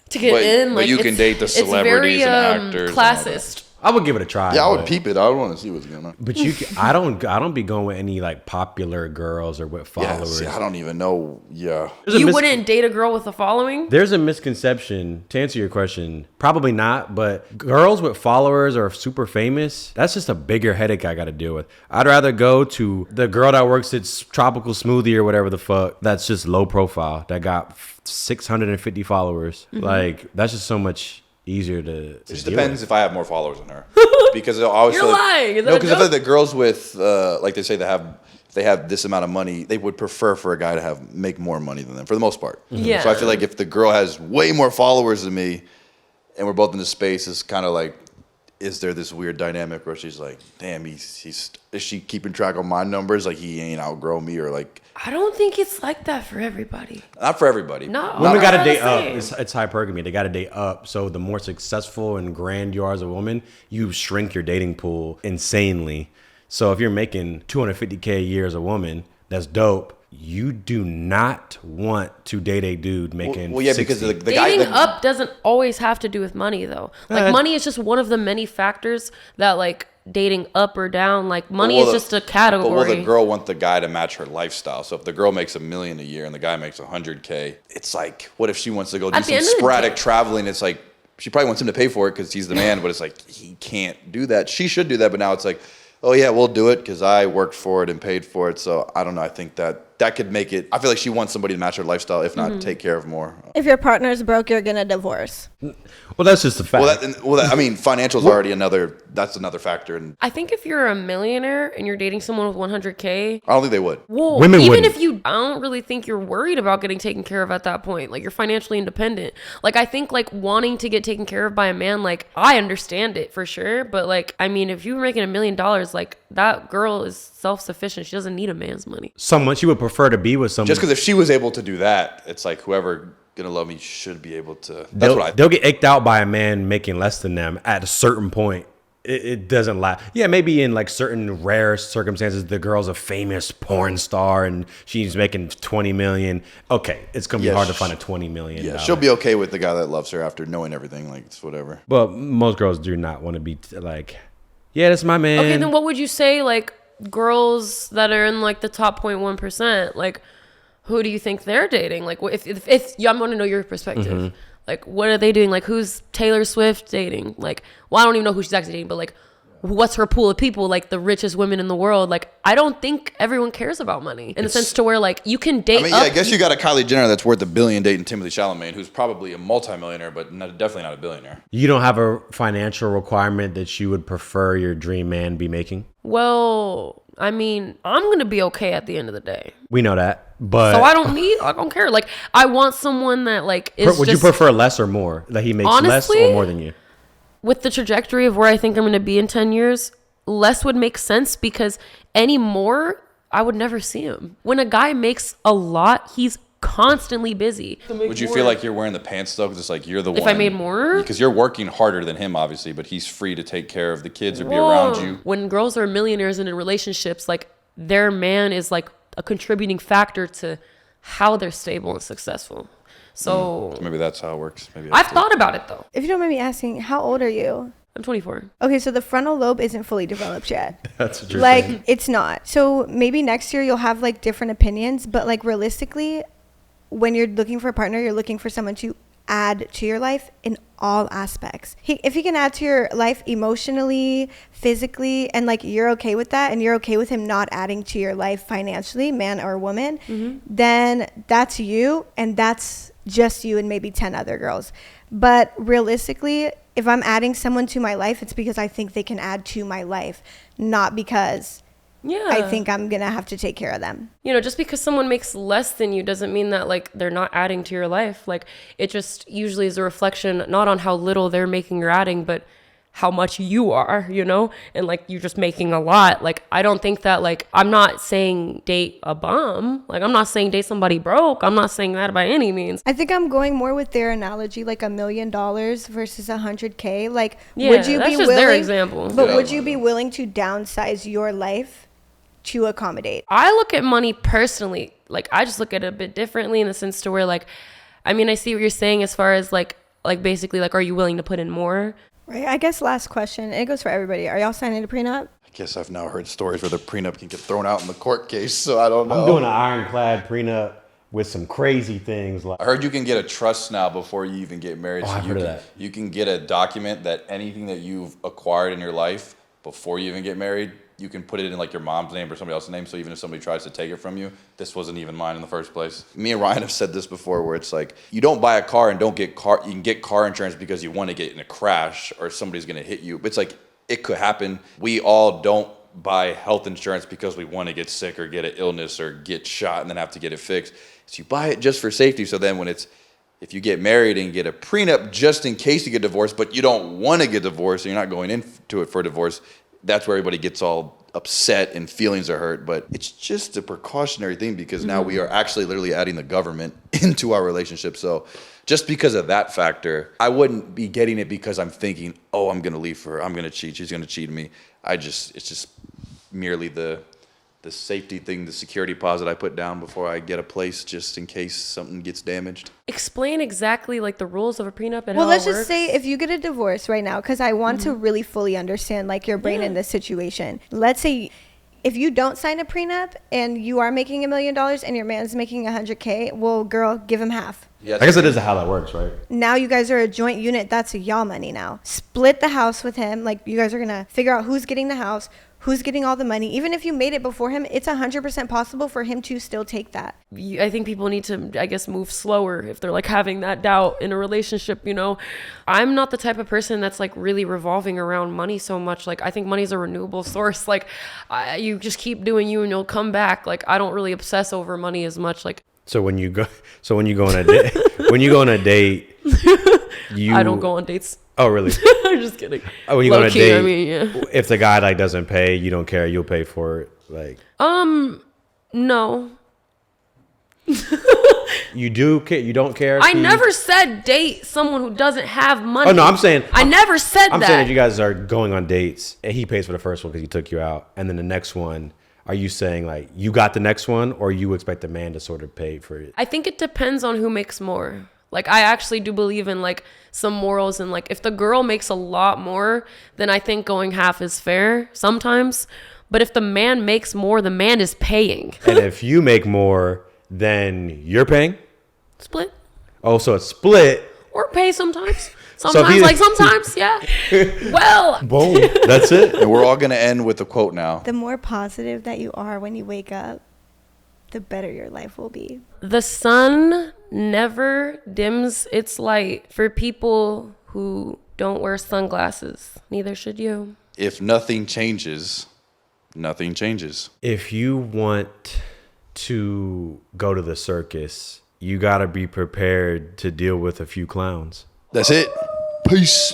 S4: to get in.
S3: But you can date the celebrities and actors.
S4: Classist.
S1: I would give it a try.
S3: Yeah, I would peep it. I would want to see what's going on.
S1: But I don't be going with any like popular girls or with followers.
S3: Yeah, I don't even know. Yeah.
S4: You wouldn't date a girl with a following?
S1: There's a misconception, to answer your question, probably not, but girls with followers or super famous, that's just a bigger headache I got to deal with. I'd rather go to the girl that works at Tropical Smoothie or whatever the fuck, that's just low profile, that got 650 followers. Like, that's just so much easier to
S3: It just
S1: deal
S3: depends
S1: with.
S3: if I have more followers than her. because I always
S4: You're
S3: feel like,
S4: lying. Is that
S3: no,
S4: a
S3: because I feel like
S4: joke?
S3: the girls with like they say if they have this amount of money, they would prefer for a guy to make more money than them for the most part.
S4: Yeah.
S3: So I feel like if the girl has way more followers than me, and we're both in the space, it's kind of like, is there this weird dynamic where she's like, damn, is she keeping track of my numbers? Like he ain't outgrow me, or like.
S4: I don't think it's like that for everybody.
S3: Not for everybody.
S4: No.
S1: Women got to
S4: I'm
S1: date
S4: not
S1: up.
S4: saying.
S1: It's hypergamy. They got to date up. So the more successful and grand you are as a woman, you shrink your dating pool insanely. So if you're making $250K a year as a woman, that's dope. You do not want to date a dude making
S3: Well, yeah,
S1: 60.
S3: because the guy
S4: Dating up doesn't always have to do with money, though. Like, money is just one of the many factors that, like, dating up or down, like, money is just a category.
S3: But will the girl want the guy to match her lifestyle? So if the girl makes $1 million a year and the guy makes $100K, it's like, what if she wants to go do
S4: At the
S3: some
S4: end of the
S3: sporadic
S4: day-
S3: traveling? It's like, she probably wants him to pay for it because he's the man, but it's like, he can't do that. She should do that, but now it's like, oh yeah, we'll do it because I worked for it and paid for it. So I don't know. I think that could make it. I feel like she wants somebody to match her lifestyle, if not take care of more.
S2: If your partner's broke, you're gonna divorce.
S1: Well, that's just a fact.
S3: I mean, financial is already another. That's another factor, and
S4: I think if you're a millionaire and you're dating someone with 100K,
S3: I don't think they would.
S4: well,
S1: Women
S4: even
S1: wouldn't.
S4: if you, I don't really think you're worried about getting taken care of at that point. Like, you're financially independent. Like, I think, like, wanting to get taken care of by a man, like, I understand it for sure. But, like, I mean, if you were making $1 million, like, that girl is self-sufficient. She doesn't need a man's money.
S1: Someone she would prefer to be with someone.
S3: Just because if she was able to do that, it's like whoever gonna love me should be able to. That's what I think.
S1: They'll get icked out by a man making less than them at a certain point. It doesn't last. Yeah, maybe in like certain rare circumstances, the girl's a famous porn star and she's making 20 million. Okay, it's gonna be hard to find a 20 million.
S3: Yeah, she'll be okay with the guy that loves her after knowing everything. Like it's whatever.
S1: But most girls do not want to be like, yeah, that's my man.
S4: Okay, then what would you say, like, girls that are in, like, the top 0.1%, like, who do you think they're dating? Like, if I want to know your perspective.
S1: Mm-hmm.
S4: Like, what are they doing? Like, who's Taylor Swift dating? Like, well, I don't even know who she's actually dating, but, like, what's her pool of people? Like, the richest women in the world. Like, I don't think everyone cares about money in the sense to where, like, you can date
S3: I mean,
S4: up.
S3: yeah, I guess you got a Kylie Jenner that's worth $1 billion dating Timothée Chalamet, who's probably a multimillionaire, but definitely not a billionaire.
S1: You don't have a financial requirement that you would prefer your dream man be making?
S4: Well, I mean, I'm going to be okay at the end of the day.
S1: We know that, but
S4: So I don't care. Like, I want someone that, like, is
S1: would you prefer less or more? That he makes less
S4: Honestly,
S1: or more than you?
S4: with the trajectory of where I think I'm going to be in 10 years, less would make sense because any more, I would never see him. When a guy makes a lot, he's constantly busy.
S3: Would you feel like you're wearing the pants though? Because it's like you're the one.
S4: If I made more?
S3: Because you're working harder than him, obviously, but he's free to take care of the kids or be around you.
S4: When girls are millionaires and in relationships, like, their man is like a contributing factor to how they're stable and successful. So
S3: Maybe that's how it works. Maybe
S4: I've thought about it though.
S2: If you don't mind me asking, how old are you?
S4: I'm 24.
S2: Okay, so the frontal lobe isn't fully developed yet.
S1: That's what you're
S2: Like,
S1: saying.
S2: it's not. So maybe next year you'll have like different opinions, but like realistically, when you're looking for a partner, you're looking for someone to add to your life in all aspects. If he can add to your life emotionally, physically, and like you're okay with that, and you're okay with him not adding to your life financially, man or woman, then that's you, and that's just you and maybe 10 other girls. But realistically, if I'm adding someone to my life, it's because I think they can add to my life, not because
S4: Yeah.
S2: I think I'm gonna have to take care of them.
S4: You know, just because someone makes less than you doesn't mean that, like, they're not adding to your life. Like, it just usually is a reflection not on how little they're making or adding, but how much you are, you know? And, like, you're just making a lot. Like, I don't think that, like, I'm not saying date a bum. Like, I'm not saying date somebody broke. I'm not saying that by any means.
S2: I think I'm going more with their analogy, like $1 million versus 100K. Like,
S4: Yeah,
S2: would you
S4: that's
S2: be
S4: just
S2: willing?
S4: their example.
S2: But
S3: Yeah.
S2: would you be willing to downsize your life to accommodate?
S4: I look at money personally. Like, I just look at it a bit differently in the sense to where, like, I mean, I see what you're saying as far as, like basically, like, are you willing to put in more?
S2: Right. I guess last question. It goes for everybody. Are y'all signing a prenup?
S3: I guess I've now heard stories where the prenup can get thrown out in the court case, so I don't know.
S1: I'm doing an ironclad prenup with some crazy things like
S3: I heard you can get a trust now before you even get married.
S1: Oh,
S3: so
S1: I've
S3: you
S1: heard of
S3: can,
S1: that.
S3: You can get a document that anything that you've acquired in your life before you even get married, you can put it in like your mom's name or somebody else's name. So even if somebody tries to take it from you, this wasn't even mine in the first place. Me and Ryan have said this before, where it's like you don't buy a car and don't get car. You can get car insurance because you want to get in a crash or somebody's going to hit you. But it's like it could happen. We all don't buy health insurance because we want to get sick or get an illness or get shot and then have to get it fixed. So you buy it just for safety. So then if you get married and get a prenup just in case you get divorced, but you don't want to get divorced and you're not going into it for divorce, that's where everybody gets all upset and feelings are hurt. But it's just a precautionary thing because now we are actually literally adding the government into our relationship. So just because of that factor, I wouldn't be getting it because I'm thinking, oh, I'm going to leave her. I'm going to cheat. She's going to cheat me. It's just merely the safety thing, the security deposit I put down before I get a place just in case something gets damaged.
S4: Explain exactly like the rules of a prenup and
S2: well,
S4: how
S2: let's
S4: it
S2: just
S4: works.
S2: say if you get a divorce right now, because I want to really fully understand like your brain in this situation. Let's say if you don't sign a prenup and you are making $1 million and your man's making $100K, well, girl, give him half.
S3: Yeah,
S1: I guess that is how that works, right?
S2: Now you guys are a joint unit. That's y'all money now. Split the house with him. Like you guys are gonna figure out who's getting the house, who's getting all the money. Even if you made it before him, it's 100% possible for him to still take that.
S4: I think people need to, I guess, move slower if they're like having that doubt in a relationship, you know. I'm not the type of person that's like really revolving around money so much. Like I think money's a renewable source. Like you just keep doing you and you'll come back. Like I don't really obsess over money as much. Like
S1: So when you go on a date,
S4: I don't go on dates.
S1: Oh, really?
S4: I'm just kidding.
S1: Oh, when you go on a
S4: Low-key,
S1: date,
S4: I mean, yeah.
S1: if the guy like doesn't pay, you don't care. You'll pay for it. Like,
S4: No.
S1: you do care. You don't care.
S4: I never said date someone who doesn't have money.
S1: Oh no, I'm saying.
S4: I never said
S1: I'm
S4: that.
S1: saying if you guys are going on dates and he pays for the first one because he took you out, and then the next one, are you saying like you got the next one, or you expect the man to sort of pay for it?
S4: I think it depends on who makes more. Like I actually do believe in like some morals, and like if the girl makes a lot more, then I think going half is fair sometimes. But if the man makes more, the man is paying.
S1: And if you make more, then you're paying?
S4: Split.
S1: Oh, so it's split.
S4: Or pay sometimes.
S1: So
S4: Sometimes, yeah. Well,
S1: Boom. That's it.
S3: And we're all going to end with a quote now.
S2: The more positive that you are when you wake up, the better your life will be.
S4: the sun never dims its light for people who don't wear sunglasses. Neither should you.
S3: If nothing changes, nothing changes.
S1: If you want to go to the circus, you got to be prepared to deal with a few clowns.
S3: That's it. Peace.